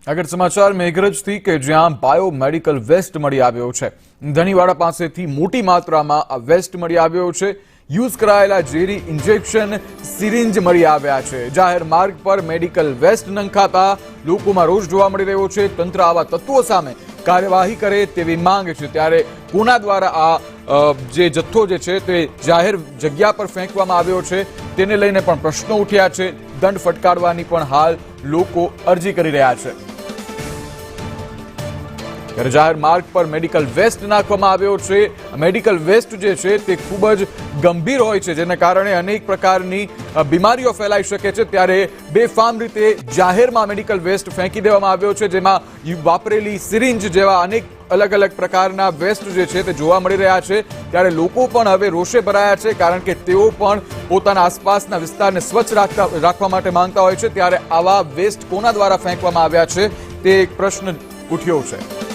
આગળ સમાચાર મેઘરજથી કે જ્યાં બાયોમેડિકલ વેસ્ટ મળી આવ્યો છે। ધણીવાડા પાસેથી મોટી માત્રામાં આ વેસ્ટ મળી આવ્યો છે। યુઝ કરાયેલા ઝેરી ઇન્જેક્શન સિરિંજ મળી આવ્યા છે। જાહેર માર્ગ પર મેડિકલ વેસ્ટ નંખાતા લોકોમાં રોષ જોવા મળી રહ્યો છે। તંત્ર આવા તત્વો સામે કાર્યવાહી કરે તેવી માંગ છે। ત્યારે કોના દ્વારા આ જે જથ્થો જે છે તે જાહેર જગ્યા પર ફેંકવામાં આવ્યો છે તેને લઈને પણ પ્રશ્નો ઉઠ્યા છે। દંડ ફટકારવાની પણ હાલ લોકો અરજી કરી રહ્યા છે। જાહેર માર્ગ પર મેડિકલ વેસ્ટ નાખવામાં આવ્યો છે। મેડિકલ વેસ્ટ જે છે તે ખૂબ જ ગંભીર હોય છે, જેના કારણે અનેક પ્રકારની બીમારીઓ ફેલાઈ શકે છે। ત્યારે બેફામ રીતે જાહેરમાં મેડિકલ વેસ્ટ ફેંકી દેવામાં આવ્યો છે, જેમાં વાપરેલી સિરિંજ જેવા અનેક અલગ અલગ પ્રકારના વેસ્ટ જે છે તે જોવા મળી રહ્યા છે। ત્યારે લોકો પણ હવે રોષે ભરાયા છે, કારણ કે તેઓ પણ પોતાના આસપાસના વિસ્તારને સ્વચ્છ રાખવા માટે માંગતા હોય છે। ત્યારે આવા વેસ્ટ કોના દ્વારા ફેંકવામાં આવ્યા છે તે એક પ્રશ્ન ઉઠ્યો છે।